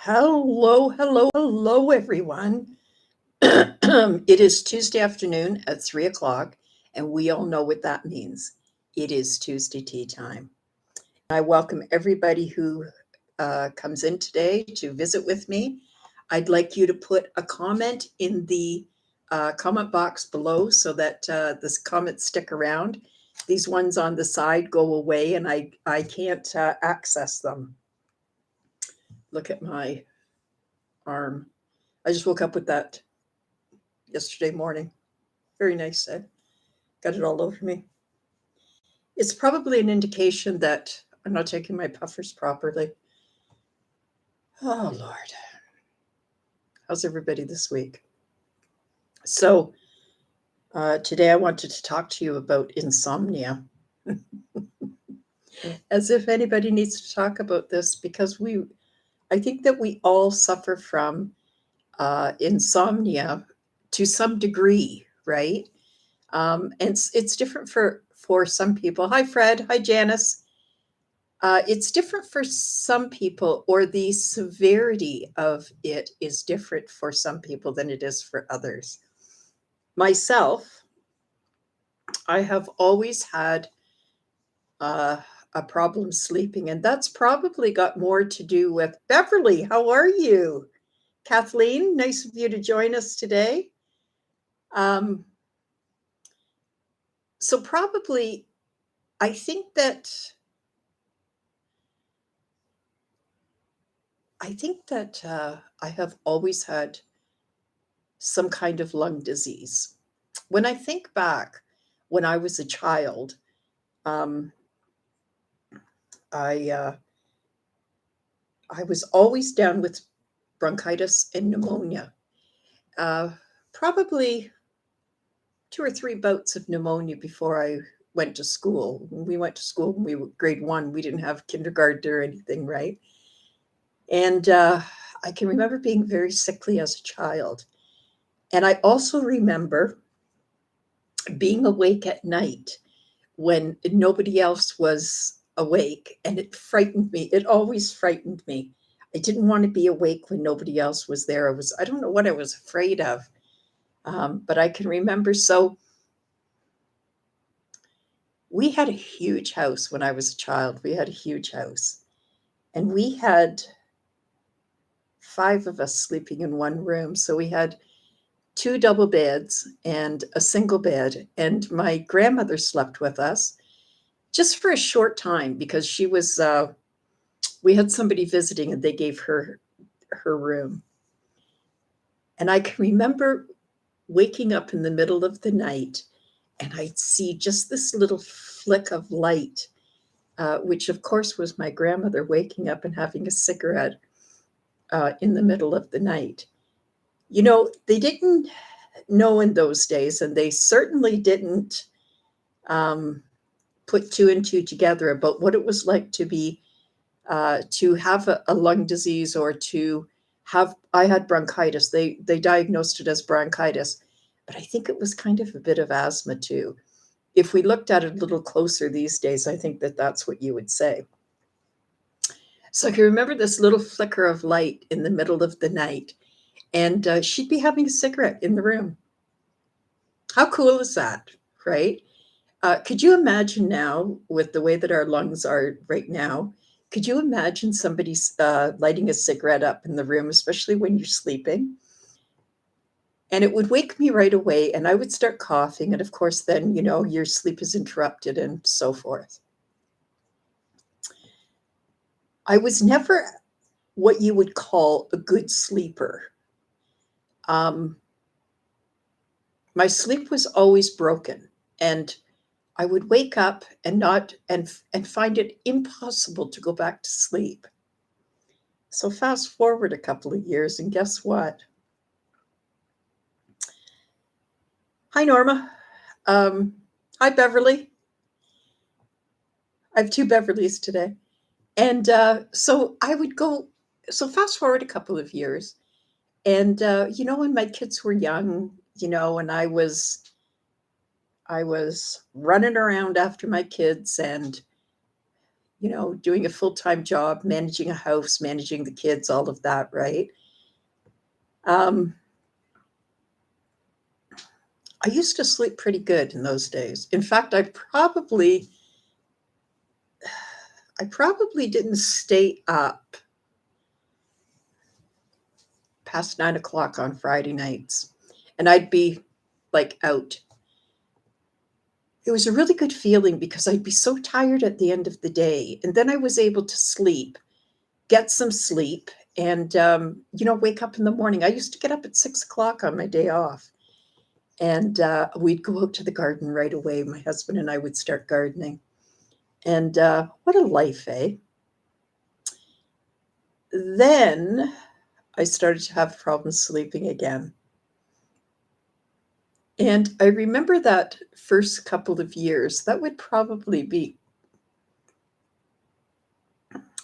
Hello, everyone. It is Tuesday afternoon at 3 o'clock, and we all know what that means. It is Tuesday tea time. I welcome everybody who comes in today to visit with me. I'd like you to put a comment in the comment box below so that this comments stick around. These ones on the side go away, and I can't access them. Look at my arm. I just woke up with that yesterday morning. Very nice. Got it all over me. It's probably an indication that I'm not taking my puffers properly. Oh, Lord. How's everybody this week? So, today I wanted to talk to you about insomnia. As if anybody needs to talk about this, because I think that we all suffer from insomnia to some degree, right? And it's different for some people. Hi, Fred. Hi, Janice. It's different for some people, or the severity of it is different for some people than it is for others. Myself, I have always had a problem sleeping, and that's probably got more to do with Beverly. How are you? Kathleen, nice of you to join us today. So probably, I think that I have always had some kind of lung disease. When I think back, when I was a child, I was always down with bronchitis and pneumonia. Probably 2 or 3 bouts of pneumonia before I went to school. When we went to school when we were grade 1, we didn't have kindergarten or anything, right? And I can remember being very sickly as a child. And I also remember being awake at night when nobody else was awake, and it frightened me. It always frightened me. I didn't want to be awake when nobody else was there. I don't know what I was afraid of, but I can remember. So we had a huge house when I was a child. We had a huge house, and we had 5 of us sleeping in one room. So we had 2 double beds and a single bed, and my grandmother slept with us just for a short time because she was we had somebody visiting, and they gave her room. And I can remember waking up in the middle of the night, and I'd see just this little flick of light, which of course was my grandmother waking up and having a cigarette in the middle of the night. You know, they didn't know in those days, and they certainly didn't put 2 and 2 together about what it was like to have a lung disease, or to have. I had bronchitis. They diagnosed it as bronchitis, but I think it was kind of a bit of asthma too. If we looked at it a little closer these days, I think that that's what you would say. So I can remember this little flicker of light in the middle of the night, and she'd be having a cigarette in the room. How cool is that, right? Could you imagine now, with the way that our lungs are right now, could you imagine somebody lighting a cigarette up in the room, especially when you're sleeping? And it would wake me right away, and I would start coughing. And of course, then, your sleep is interrupted and so forth. I was never what you would call a good sleeper. My sleep was always broken, and I would wake up and find it impossible to go back to sleep. So fast forward a couple of years, and guess what? Hi, Norma. Hi, Beverly. I have 2 Beverlys today. And so fast forward a couple of years. And, when my kids were young, and I was running around after my kids, and, doing a full-time job, managing a house, managing the kids, all of that, right? Um, I used to sleep pretty good in those days. In fact, I probably didn't stay up past 9 o'clock on Friday nights, and I'd be like out. It was a really good feeling because I'd be so tired at the end of the day, and then I was able to sleep, get some sleep, and wake up in the morning. I used to get up at 6 o'clock on my day off, and we'd go out to the garden right away. My husband and I would start gardening, and what a life, eh? Then I started to have problems sleeping again. And I remember that first couple of years, that would probably be,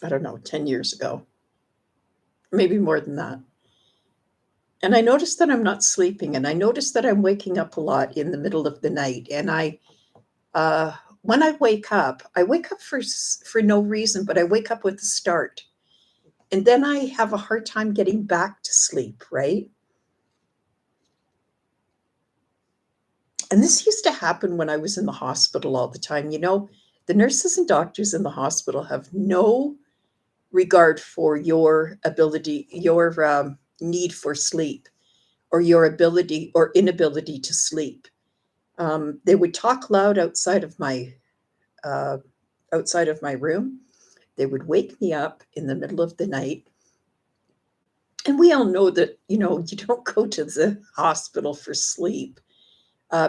I don't know, 10 years ago, maybe more than that. And I noticed that I'm not sleeping, and I noticed that I'm waking up a lot in the middle of the night. And uh, when I wake up for no reason, but I wake up with a start. And then I have a hard time getting back to sleep, right? And this used to happen when I was in the hospital all the time. The nurses and doctors in the hospital have no regard for your ability, your need for sleep, or your ability or inability to sleep. They would talk loud uh, outside of my room. They would wake me up in the middle of the night. And we all know that, you don't go to the hospital for sleep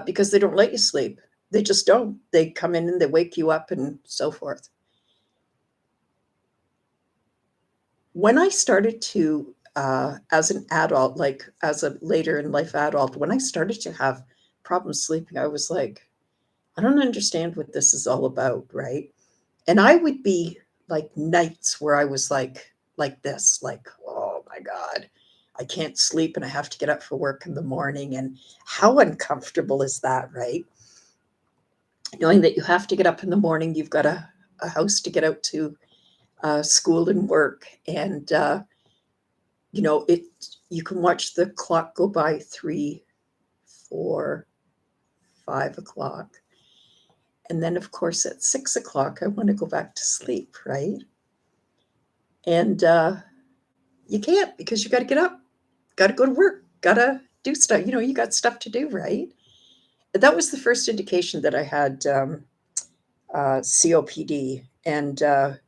because they don't let you sleep. They just don't. They come in and they wake you up and so forth. When I started to, as an adult, like as a later in life adult, when I started to have problems sleeping, I was like, I don't understand what this is all about, right? And I would be like nights where I was like this, like, oh my God, I can't sleep and I have to get up for work in the morning. And how uncomfortable is that, right? Knowing that you have to get up in the morning, you've got a house to get out to, school and work, and it. You can watch the clock go by 3, 4, 5 o'clock, and then of course at 6 o'clock I want to go back to sleep, right? And you can't because you got to get up, got to go to work, got to do stuff. You got stuff to do, right? That was the first indication that I had COPD, and I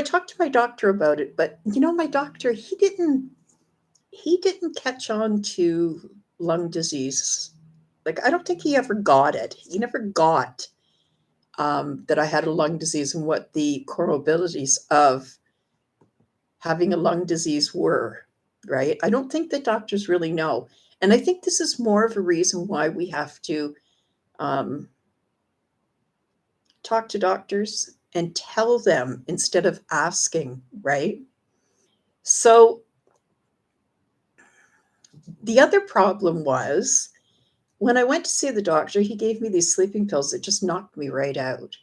talked to my doctor about it, but my doctor, he didn't catch on to lung disease. Like, I don't think he ever got it. He never got that I had a lung disease and what the comorbidities of having a lung disease were, right? I don't think that doctors really know. And I think this is more of a reason why we have to um, talk to doctors and tell them instead of asking, right? So the other problem was when I went to see the doctor, he gave me these sleeping pills that just knocked me right out.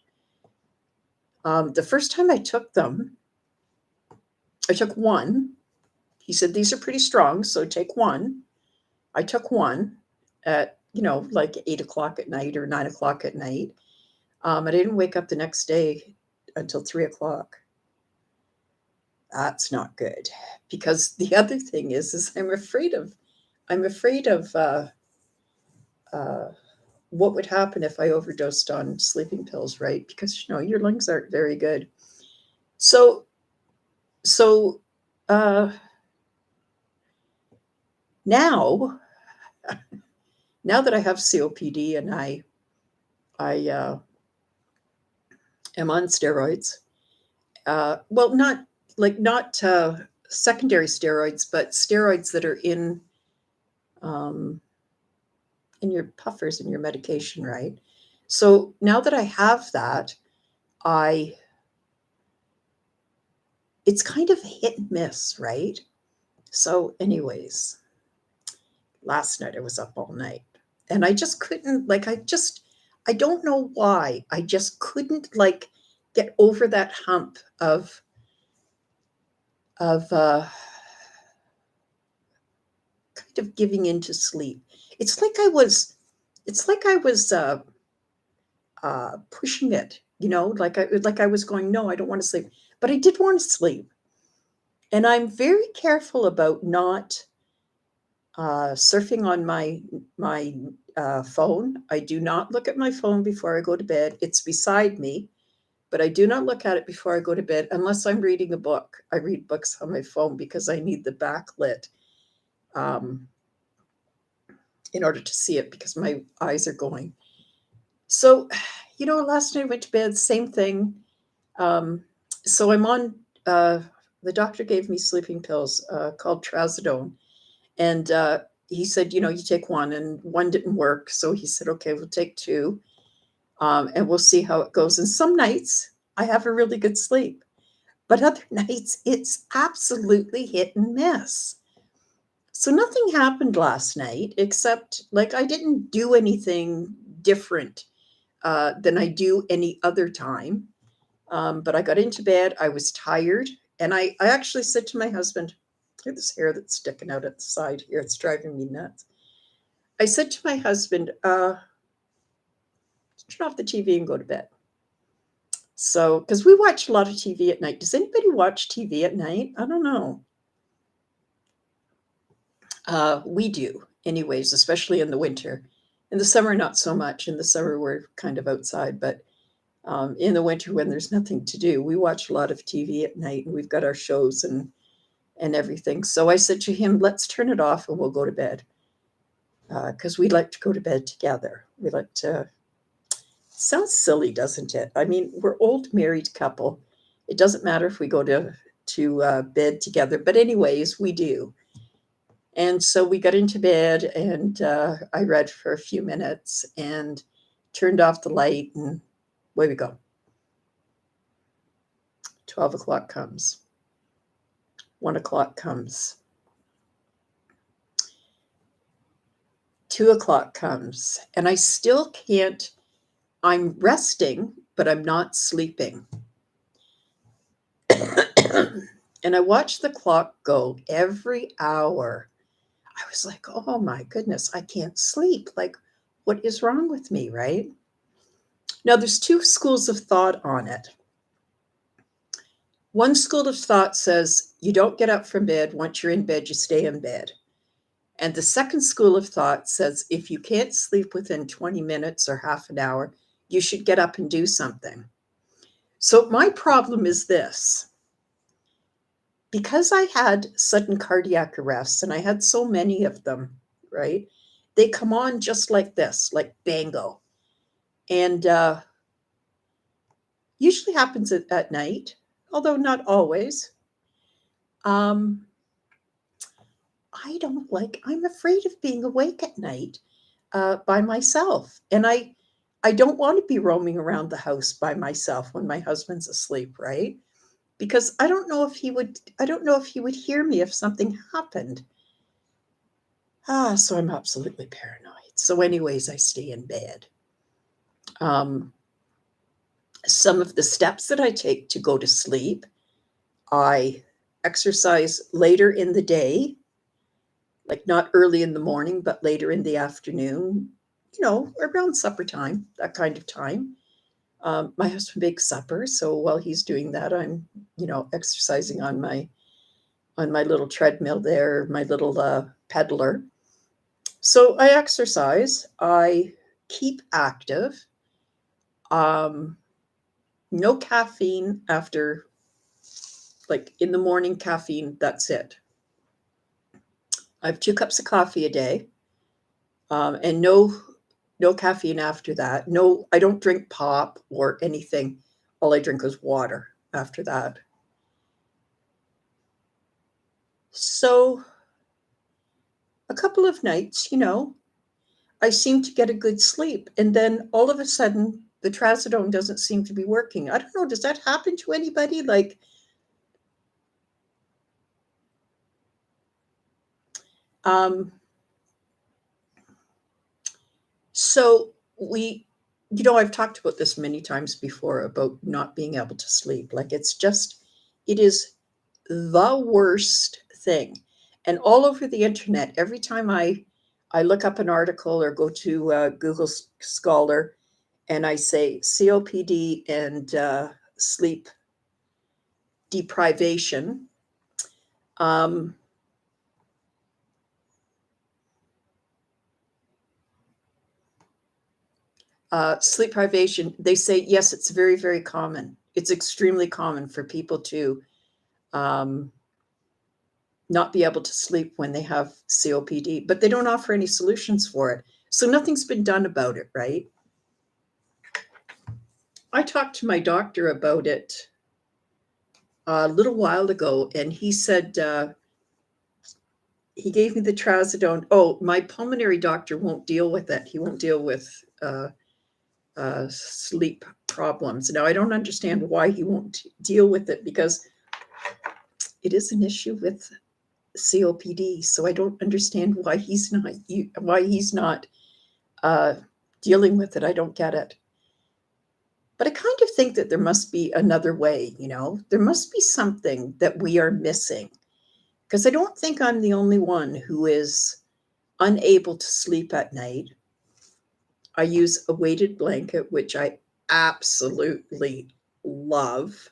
The first time I took them, I took one. He said, these are pretty strong, so take one. I took one at, like 8 o'clock at night or 9 o'clock at night. I didn't wake up the next day until 3 o'clock. That's not good, because the other thing is I'm afraid of uh, what would happen if I overdosed on sleeping pills, right? Because your lungs aren't very good. So so uh, now now that I have COPD and I am on steroids, well, not secondary steroids, but steroids that are um, in your puffers in your medication, right? So now that I have that, I it's kind of hit and miss, right? So, anyways, last night I was up all night, and I just couldn't, I don't know why. I just couldn't, get over that hump of kind of giving into sleep. It's like I was, it's like I was pushing it, like I was going, no, I don't want to sleep, but I did want to sleep. And I'm very careful about not surfing on my phone. I do not look at my phone before I go to bed. It's beside me, but I do not look at it before I go to bed unless I'm reading a book. I read books on my phone because I need the backlit um, in order to see it because my eyes are going. So, last night I went to bed, same thing. Um, so I'm on, the doctor gave me sleeping pills called trazodone. And he said, you take one, and one didn't work. So he said, okay, we'll take two, and we'll see how it goes. And some nights I have a really good sleep, but other nights it's absolutely hit and miss. So nothing happened last night except like I didn't do anything different than I do any other time. But I got into bed. I was tired. And I actually said to my husband, look at this hair that's sticking out at the side here. It's driving me nuts. I said to my husband, turn off the TV and go to bed. So, because we watch a lot of TV at night. Does anybody watch TV at night? I don't know. We do, anyways, especially in the winter. In the summer, not so much. In the summer, we're kind of outside, but in the winter, when there's nothing to do, we watch a lot of TV at night, and we've got our shows and everything. So I said to him, let's turn it off and we'll go to bed. Because we like to go to bed together. We like to. Sounds silly, doesn't it? I mean, we're old married couple. It doesn't matter if we go to bed together, but anyways, we do. And so we got into bed, and I read for a few minutes and turned off the light, and away we go. 12 o'clock comes. 1 o'clock comes. 2 o'clock comes, and I still can't. I'm resting, but I'm not sleeping. And I watch the clock go every hour. I was like, oh my goodness, I can't sleep. Like, what is wrong with me, right? Now, there's two schools of thought on it. One school of thought says you don't get up from bed. Once you're in bed, you stay in bed. And the second school of thought says if you can't sleep within 20 minutes or half an hour, you should get up and do something. So my problem is this. Because I had sudden cardiac arrests, and I had so many of them, right? They come on just like this, like bango. And usually happens at night, although not always. Um, I'm afraid of being awake at night by myself. And I don't want to be roaming around the house by myself when my husband's asleep, right? Because I don't know if he would hear me if something happened. So I'm absolutely paranoid. So anyways, I stay in bed. Some of the steps that I take to go to sleep, I exercise later in the day, like not early in the morning, but later in the afternoon, around supper time, that kind of time. My husband makes supper, so while he's doing that, I'm, exercising on my little treadmill there, my little peddler. So I exercise. I keep active. Um, no caffeine after, like in the morning, caffeine. That's it. I have 2 cups of coffee a day, and no caffeine after that. No, I don't drink pop or anything. All I drink is water after that. So a couple of nights, I seem to get a good sleep. And then all of a sudden, the trazodone doesn't seem to be working. I don't know. Does that happen to anybody? Like, um, so I've talked about this many times before about not being able to sleep. Like it is the worst thing. And all over the internet, every time I look up an article or go to Google Scholar and I say COPD and sleep deprivation, um, sleep privation, they say, yes, it's very, very common. It's extremely common for people to um, not be able to sleep when they have COPD, but they don't offer any solutions for it. So nothing's been done about it, right? I talked to my doctor about it a little while ago, and he said, he gave me the trazodone. Oh, my pulmonary doctor won't deal with it. He won't deal with sleep problems. Now, I don't understand why he won't deal with it, because it is an issue with COPD. So I don't understand why he's not uh, dealing with it. I don't get it. But I kind of think that there must be another way. There must be something that we are missing, because I don't think I'm the only one who is unable to sleep at night. I use a weighted blanket, which I absolutely love.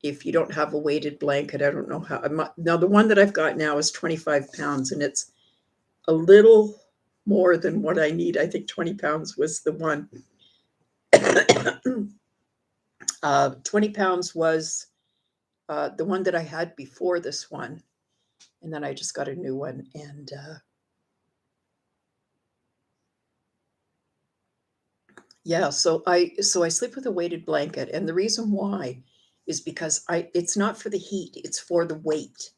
If you don't have a weighted blanket, I don't know how. Now, the one that I've got now is 25 pounds, and it's a little more than what I need. I think 20 pounds was the one. 20 pounds was the one that I had before this one. And then I just got a new one. And yeah, so I sleep with a weighted blanket. And the reason why is because it's not for the heat, it's for the weight.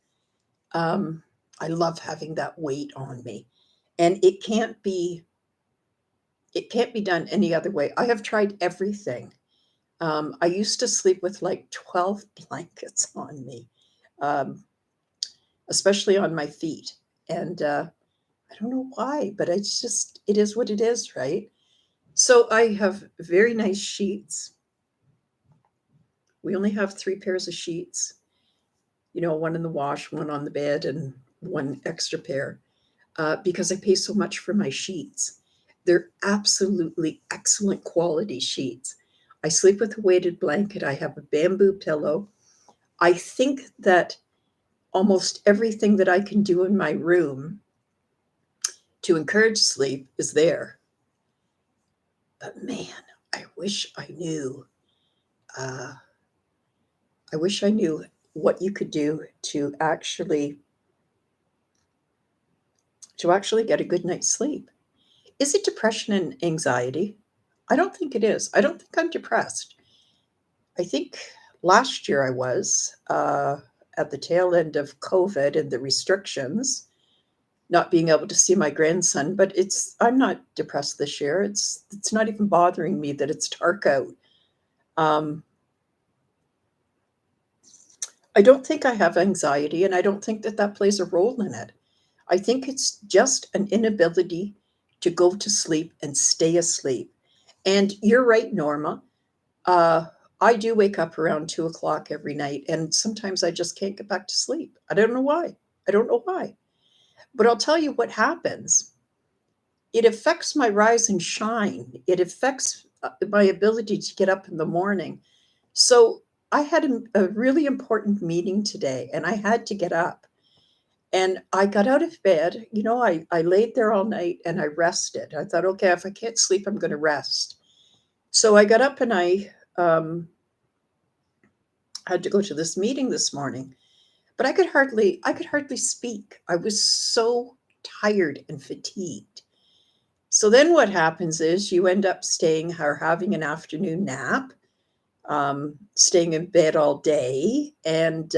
Um, I love having that weight on me. And it can't be done any other way. I have tried everything. I used to sleep with like 12 blankets on me, um, especially on my feet. And I don't know why, but it is what it is, right? So I have very nice sheets. We only have 3 pairs of sheets, one in the wash, one on the bed, and one extra pair, because I pay so much for my sheets. They're absolutely excellent quality sheets. I sleep with a weighted blanket. I have a bamboo pillow. I think that almost everything that I can do in my room to encourage sleep is there. But man, I wish I knew. Uh, I wish I knew what you could do to actually get a good night's sleep. Is it depression and anxiety? I don't think it is. I don't think I'm depressed. I think last year I was at the tail end of COVID and the restrictions, not being able to see my grandson. But I'm not depressed this year. It's not even bothering me that it's dark out. Um, I don't think I have anxiety, and I don't think that plays a role in it. I think it's just an inability to go to sleep and stay asleep. And you're right, Norma. Uh, I do wake up around 2 o'clock every night, and sometimes I just can't get back to sleep. I don't know why. I don't know why. But I'll tell you what happens. It affects my rise and shine. It affects my ability to get up in the morning. So I had a really important meeting today, and I had to get up. And I got out of bed. I laid there all night and I rested. I thought, okay, if I can't sleep, I'm going to rest. So I got up and I had to go to this meeting this morning, but I could hardly speak. I was so tired and fatigued. So then what happens is you end up staying or having an afternoon nap, staying in bed all day. And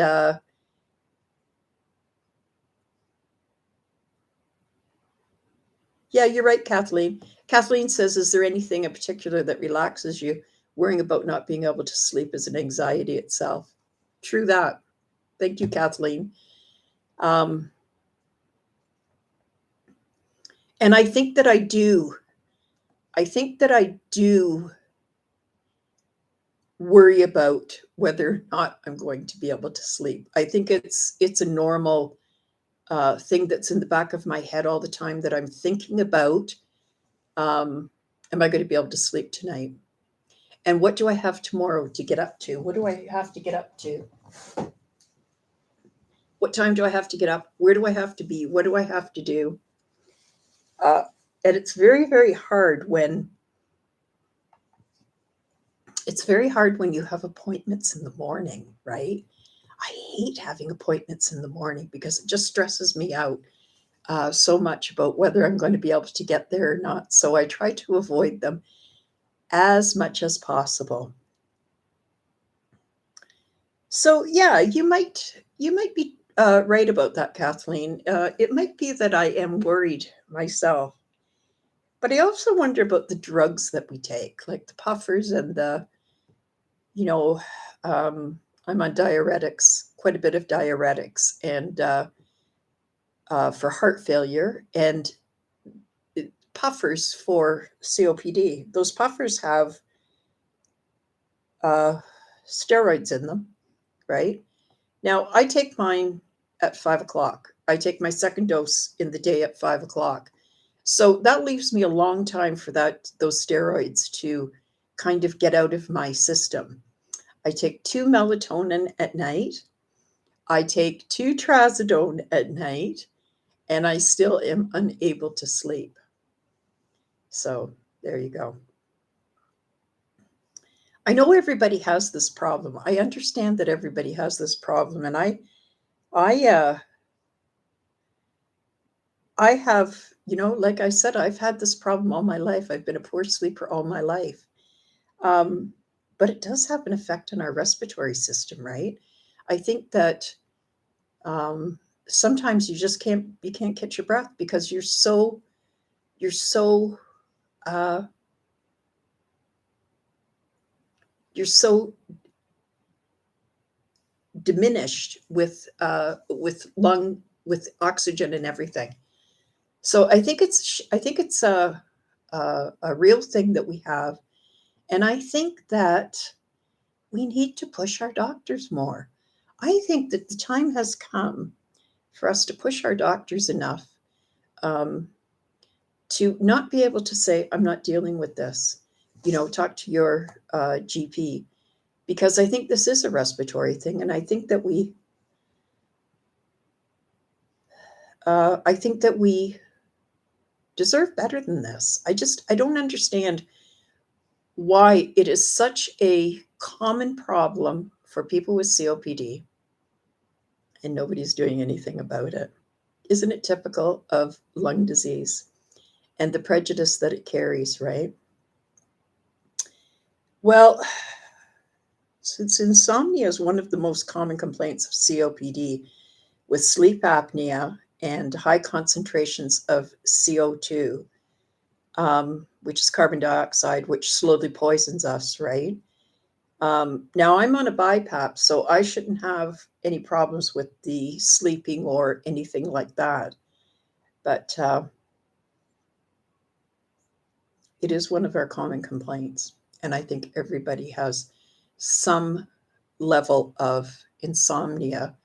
yeah, you're right, Kathleen. Kathleen says, is there anything in particular that relaxes you? Worrying about not being able to sleep is an anxiety itself. True that. Thank you, Kathleen. Um, and I think that I do I think that I do worry about whether or not I'm going to be able to sleep. I think it's a normal thing that's in the back of my head all the time that I'm thinking about. Am I going to be able to sleep tonight? And what do I have tomorrow to get up to? What do I have to get up to? What time do I have to get up? Where do I have to be? What do I have to do? Uh, and it's very, very hard when you have appointments in the morning, right? I hate having appointments in the morning because it just stresses me out so much about whether I'm going to be able to get there or not. So I try to avoid them as much as possible. So yeah, you might be right about that, Kathleen. It might be that I am worried myself, but I also wonder about the drugs that we take, like the puffers and the, you know, I'm on diuretics, quite a bit of diuretics, and for heart failure, and puffers for COPD. Those puffers have uh, steroids in them, right? Now, I take mine at 5 o'clock. I take my second dose in the day at 5 o'clock. So that leaves me a long time for those steroids to kind of get out of my system. I take 2 melatonin at night. I take 2 trazodone at night, and I still am unable to sleep. So there you go. I know everybody has this problem. I understand that everybody has this problem, and I, uh, I have, like I said, I've had this problem all my life. I've been a poor sleeper all my life. Um, but it does have an effect on our respiratory system, right? I think that um, sometimes you can't catch your breath because you're so uh, you're so diminished with oxygen and everything. So I think it's a real thing that we have, and I think that we need to push our doctors more. I think that the time has come for us to push our doctors enough um, to not be able to say, I'm not dealing with this. Talk to your GP, because I think this is a respiratory thing. And I think that we deserve better than this. I don't understand why it is such a common problem for people with COPD and nobody's doing anything about it. Isn't it typical of lung disease and the prejudice that it carries, right? Well, since insomnia is one of the most common complaints of COPD, with sleep apnea and high concentrations of CO2, which is carbon dioxide, which slowly poisons us, right? Now I'm on a BiPAP, so I shouldn't have any problems with the sleeping or anything like that. But it is one of our common complaints. And I think everybody has some level of insomnia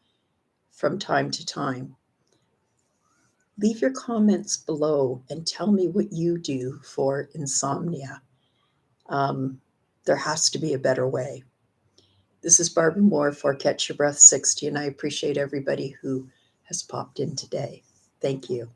from time to time. Leave your comments below and tell me what you do for insomnia. Um, there has to be a better way. This is Barbara Moore for Catch Your Breath 60, and I appreciate everybody who has popped in today. Thank you.